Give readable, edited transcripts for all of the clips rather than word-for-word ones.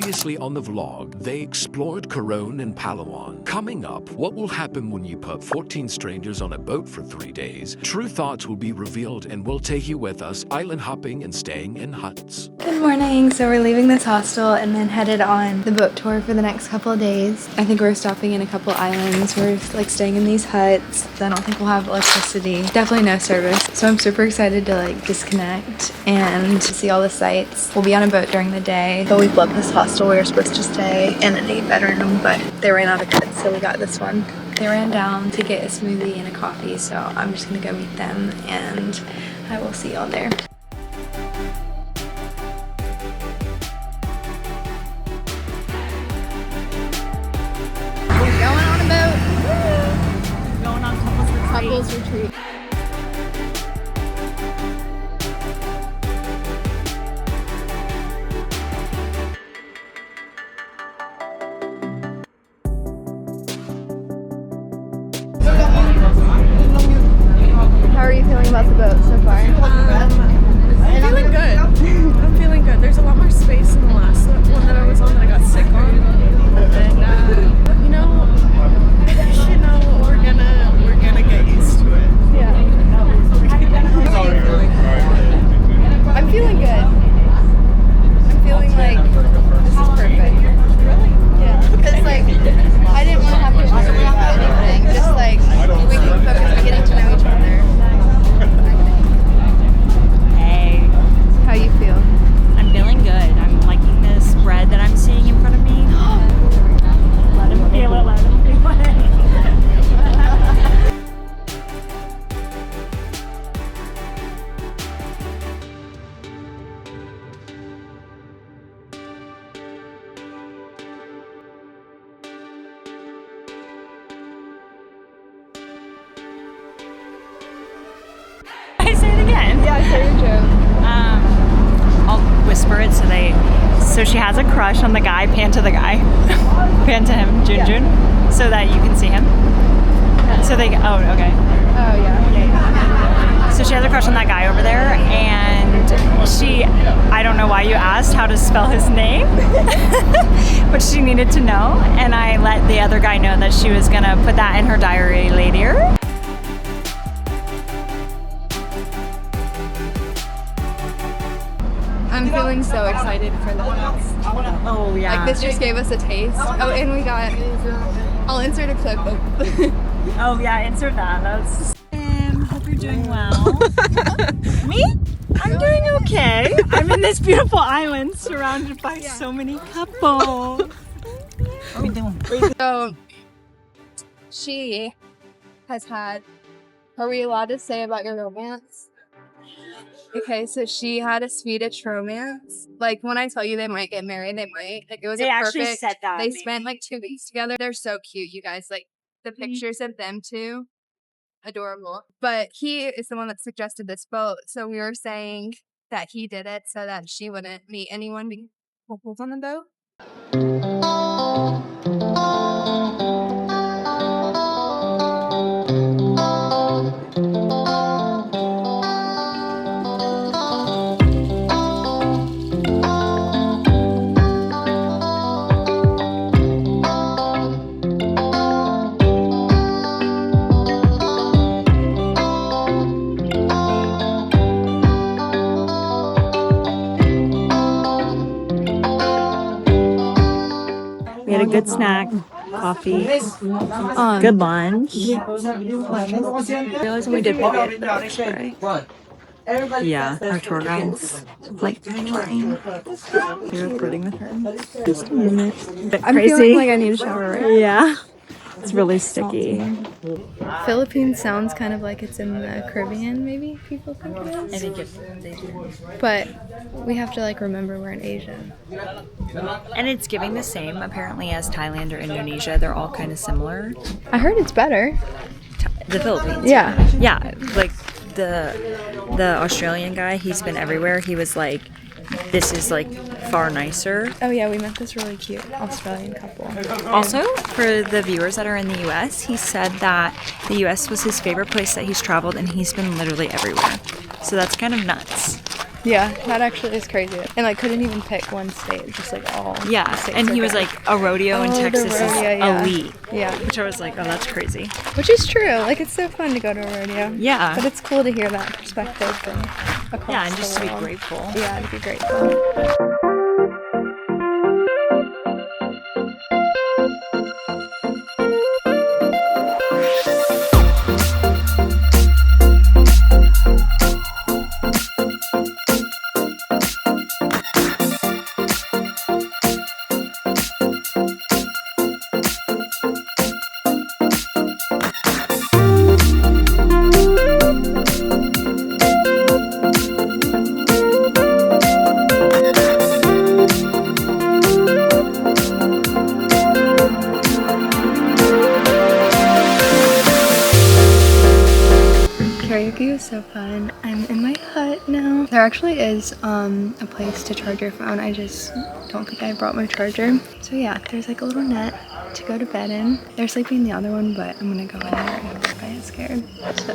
Previously on the vlog, they explored Coron and Palawan. Coming up, what will happen when you put 14 strangers on a boat for 3 days? True thoughts will be revealed and we'll take you with us island hopping and staying in huts. Good morning. So we're leaving this hostel and then headed on the boat tour for the next couple of days. I think we're stopping in a couple islands. We're like staying in these huts. I don't think we'll have electricity. Definitely no service. So I'm super excited to like disconnect and see all the sights. We'll be on a boat during the day, but we've loved this hostel. We were supposed to stay in an 8-bedroom, but they ran out of cuts, so we got this one. They ran down to get a smoothie and a coffee, so I'm just gonna go meet them and I will see y'all there. We're going on a boat. Woo! Going on couples retreat. How are you feeling about the boat so far? I'm feeling good. I'm feeling good. There's a lot more space than the last one that I was on that I got sick on. And we're gonna get used to it. Yeah. I'm feeling good. I'm feeling like this is perfect. Yeah. Because like I didn't want to have to worry about anything. Just like we can focus on getting to know each other. Hey, How you feel? I'm feeling good. I'm liking this bread that I'm seeing in front of me. Let him feel it. Let him feel it. I say it again. Yeah, say your joke. I'll whisper it so she has a crush on the guy. Pan to the guy. Pan to him, Jun, so that you can see him. So they, oh, okay. Oh yeah. So she has a crush on that guy over there, and I don't know why you asked how to spell his name, but she needed to know, and I let the other guy know that she was gonna put that in her diary later. I'm feeling so excited for this. Oh yeah. Like this just gave us a taste. Oh, and we got. I'll insert a clip of. Oh yeah, insert that. That's. Hope you're doing well. Me? I'm doing okay. I'm in this beautiful island surrounded by so many couples. What are we doing? So she has had. Are we allowed to say about your romance? Okay, so she had a Swedish romance. Like when I tell you they might get married, they might. Like it was They a actually perfect. said that. They spent like 2 weeks together. They're so cute, you guys. Like the pictures of them two, adorable. But he is the one that suggested this boat. So we were saying that he did it so that she wouldn't meet anyone couples on the boat. We had a good snack, coffee, good lunch. Realizing we did forget the x-ray. Yeah, our tour guides Like flying. You're recording with her. Just a minute. I'm feeling like I need a shower right now. Yeah, it's really sticky. Philippines sounds kind of like it's in the Caribbean, maybe people think it is. I think they do. But we have to like remember we're in Asia. And it's giving the same apparently as Thailand or Indonesia. They're all kind of similar. I heard it's better. The Philippines. Yeah. Yeah, like the Australian guy, he's been everywhere. He was like, this is like far nicer. Oh yeah, we met this really cute Australian couple. Also, for the viewers that are in the US, he said that the US was his favorite place that he's traveled and he's been literally everywhere. So that's kind of nuts. Yeah, that actually is crazy. And like couldn't even pick one state, just like all. Yeah, and he was like, a rodeo in the Texas rodeo, is yeah. elite. Yeah. Which I was like, oh, that's crazy. Which is true. Like it's so fun to go to a rodeo. Yeah. But it's cool to hear that perspective from across Yeah, and just the to be world. grateful. Yeah, to be grateful. Karaoke was so fun. I'm in my hut now. There actually is a place to charge your phone. I just don't think I brought my charger. So yeah, there's like a little net to go to bed in. They're sleeping in the other one, but I'm gonna go in there if I get scared. So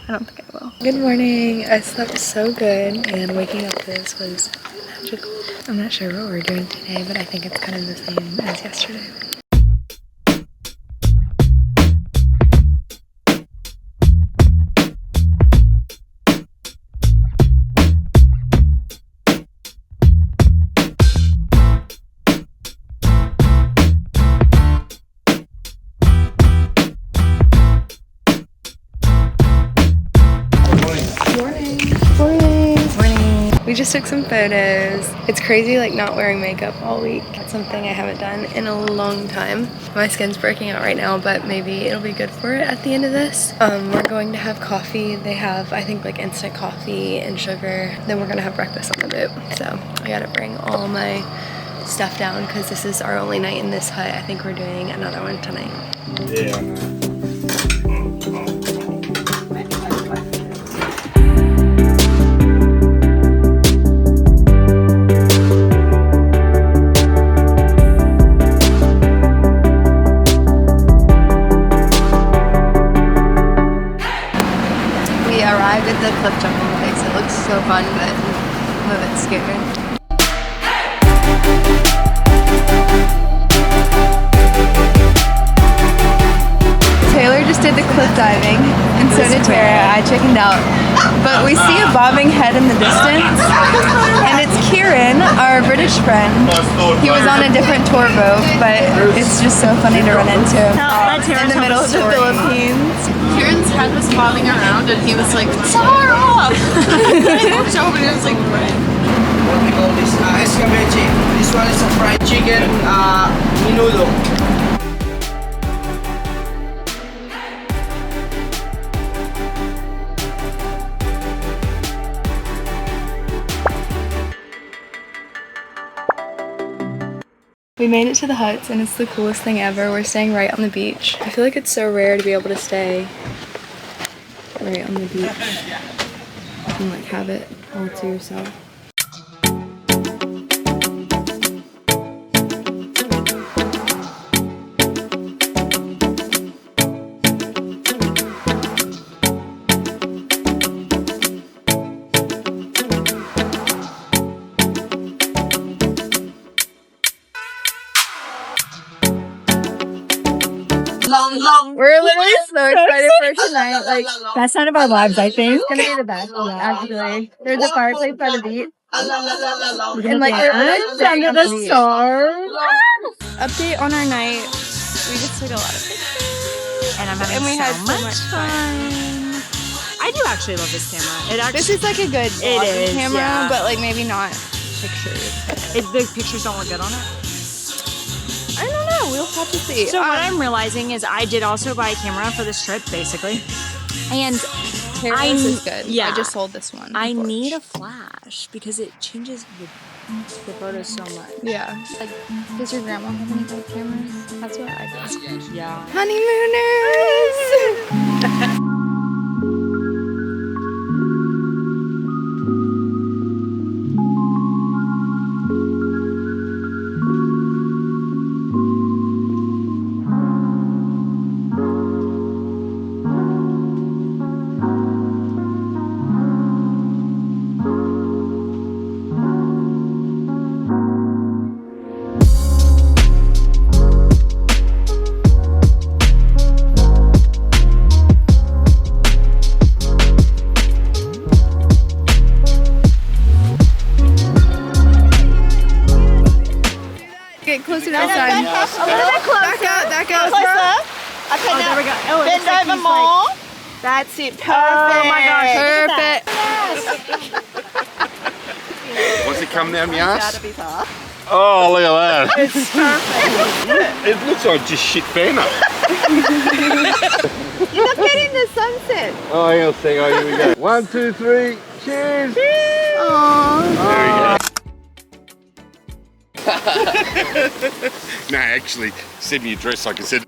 I don't think I will. Good morning. I slept so good and waking up to this was magical. I'm not sure what we're doing today, but I think it's kind of the same as yesterday. We just took some photos. It's crazy like not wearing makeup all week. That's something I haven't done in a long time. My skin's breaking out right now, but maybe it'll be good for it at the end of this. We're going to have coffee. They have, I think, like instant coffee and sugar. Then we're gonna have breakfast on the boat. So I gotta bring all my stuff down because this is our only night in this hut. I think we're doing another one tonight. Yeah. Arrived at the cliff jumping place. It looks so fun, but I'm a bit scared. Taylor just did the cliff diving, and so did Tara. I chickened out. But we see a bobbing head in the distance, and it's Kieran, our British friend. He was on a different tour boat, but it's just so funny to run into in the middle of the Philippines. Kieran's head was bobbing around and he was like, Sarah! I looked over and it was like, What we call this? Escabeche. This one is a fried chicken, Nido. We made it to the huts and it's the coolest thing ever. We're staying right on the beach. I feel like it's so rare to be able to stay right on the beach and like have it all to yourself. We're literally so excited for tonight. Like, Best night of our lives, I think. it's gonna be the best, actually. There's a fireplace by the beach. And like, we're Under the stars. update on our night. We just took a lot of pictures. And I'm having And we had so so much much fun. I do actually love this camera. It actually, This is like a good It vlogging is, camera, yeah. but like maybe not pictures. the pictures don't look good on it. I don't know. We'll have to see. So what I'm realizing is I did also buy a camera for this trip, basically. And This is good. yeah. I just sold this one. I before. need a flash because it changes the photos so much. Yeah. Like, does your grandma have any good cameras? That's what I do. Yeah. Honeymooners! Get closer to the side. A little bit closer. Back out. Closer. Okay, Oh, now there we go. Oh, it bend looks like over he's more. That's it. Perfect. Oh my gosh. Perfect. What's it come down the Out ass? of his ass. Oh, look at that. It's perfect. It looks like just shit fan up. You're not getting the sunset. Oh, hang on a sec. Oh, here we go. 1, 2, 3. Cheers. Aww. There you go. No, actually, send me your address like I said.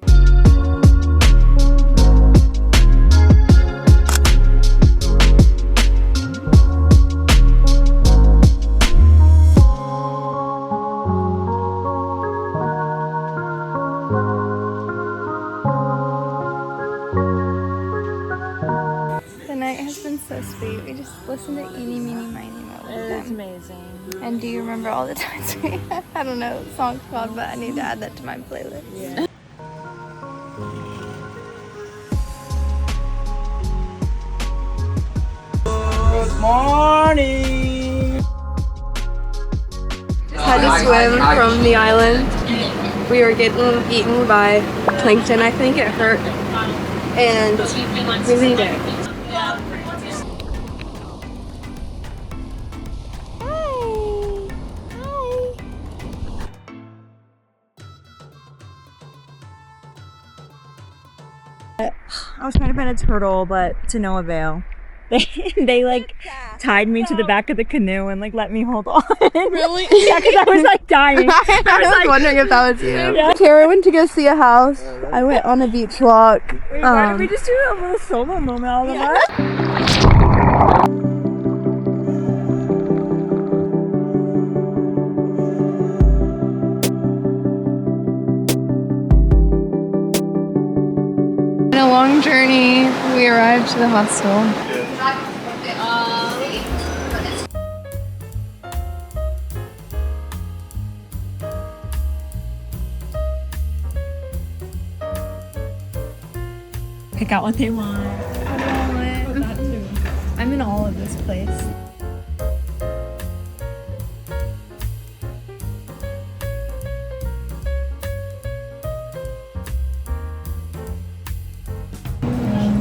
The night has been so sweet. We just listened to Eeny, Meeny, Miny, Mo with It's them. amazing. And do you remember all the times we I don't know what the song's called, but I need to add that to my playlist. Yeah. Good morning. Had to swim from the island. We were getting eaten by plankton, I think it hurt. And we leave it. I was trying to find a turtle, but to no avail. They like tied me to the back of the canoe and like let me hold on. Really? Yeah, because I was like dying. I was like, wondering if that was you. Yeah. Tara went to go see a house. I went on a beach walk. Wait, why did we just do a little solo moment all of us? In a long journey, we arrived to the hostel. Pick out what they want. I'm in all of this place.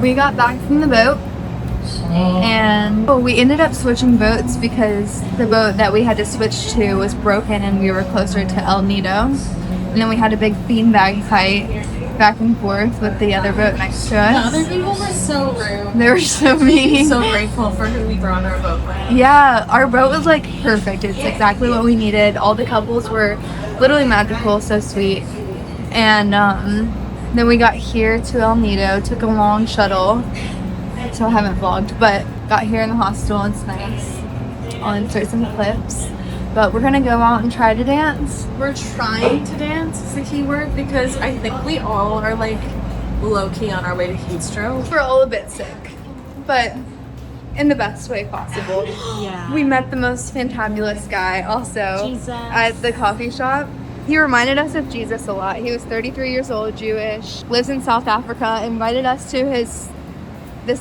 We got back from the boat and we ended up switching boats because the boat that we had to switch to was broken and we were closer to El Nido. And then we had a big beanbag fight back and forth with the other boat next to The us. other people were so rude. They were so mean. So grateful for who we brought our boat with. Yeah, our boat was like perfect. It's exactly what we needed. All the couples were literally magical, so sweet. And then we got here to El Nido, took a long shuttle. So I haven't vlogged, but got here in the hostel. It's nice. I'll insert some clips. But we're gonna go out and try to dance. We're trying to dance is the key word because I think we all are like low-key on our way to heat stroke. We're all a bit sick, but in the best way possible. Yeah. We met the most fantabulous guy also Jesus. at the coffee shop. He reminded us of Jesus a lot. He was 33 years old, Jewish, lives in South Africa, invited us to this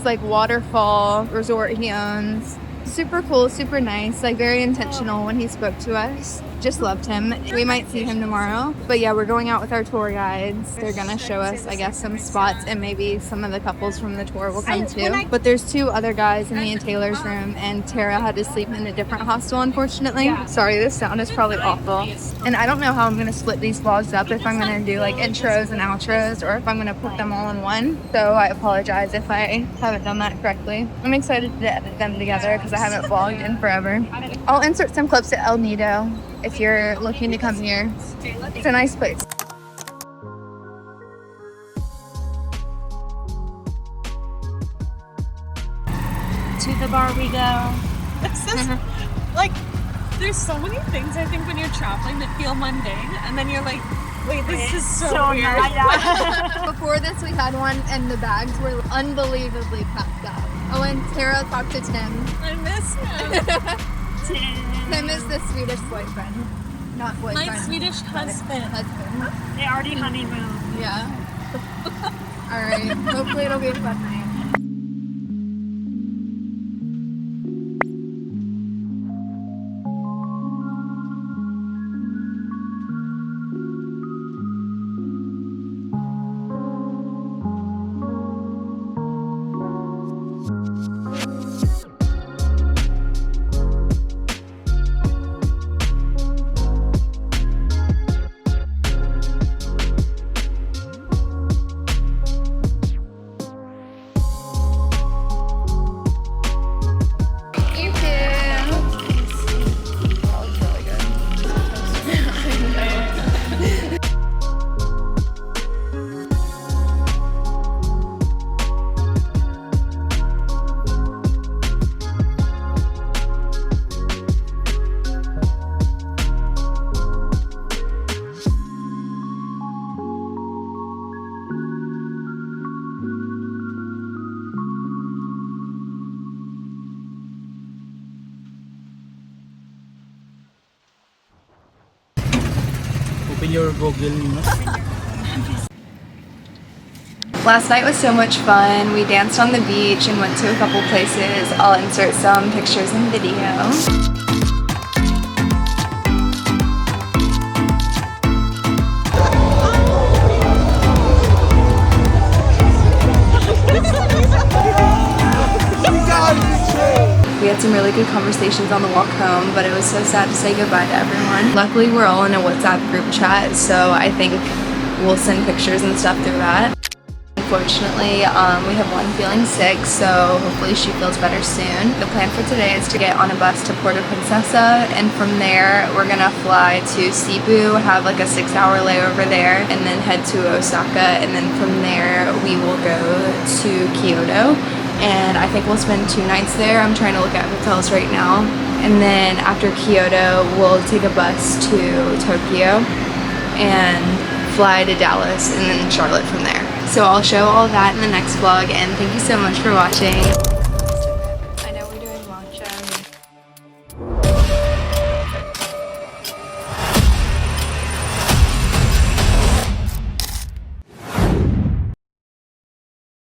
like waterfall resort he owns. Super cool, super nice, like very intentional when he spoke to us. Just loved him. We might see him tomorrow. But yeah, we're going out with our tour guides. They're gonna show us, I guess, some spots and maybe some of the couples from the tour will come too. But there's two other guys in me and Taylor's room and Tara had to sleep in a different hostel, unfortunately. Sorry, this sound is probably awful. And I don't know how I'm gonna split these vlogs up, if I'm gonna do like intros and outros or if I'm gonna put them all in one. So I apologize if I haven't done that correctly. I'm excited to edit them together because I haven't vlogged in forever. I'll insert some clips at El Nido if you're looking to come here. It's a nice place. To the bar we go. This is like, there's so many things I think when you're traveling that feel mundane, and then you're like, wait, this is so weird. Before this, we had one, and the bags were unbelievably packed up. Oh, and Tara talked to Tim. I miss him. Tim is the Swedish boyfriend. Not boyfriend. My Swedish husband. Husband. They already honeymoon. Yeah. Alright. Hopefully it'll be a fun night. Open your Google, no? Last night was so much fun. We danced on the beach and went to a couple places. I'll insert some pictures and video. We had some really good conversations on the walk home, but it was so sad to say goodbye to everyone. Luckily, we're all in a WhatsApp group chat, so I think we'll send pictures and stuff through that. Unfortunately, we have one feeling sick, so hopefully she feels better soon. The plan for today is to get on a bus to Puerto Princesa, and from there we're gonna fly to Cebu, have like a 6-hour layover there, and then head to Osaka, and then from there we will go to Kyoto. And I think we'll spend 2 nights there. I'm trying to look at hotels right now. And then after Kyoto, we'll take a bus to Tokyo and fly to Dallas and then Charlotte from there. So I'll show all that in the next vlog, and thank you so much for watching.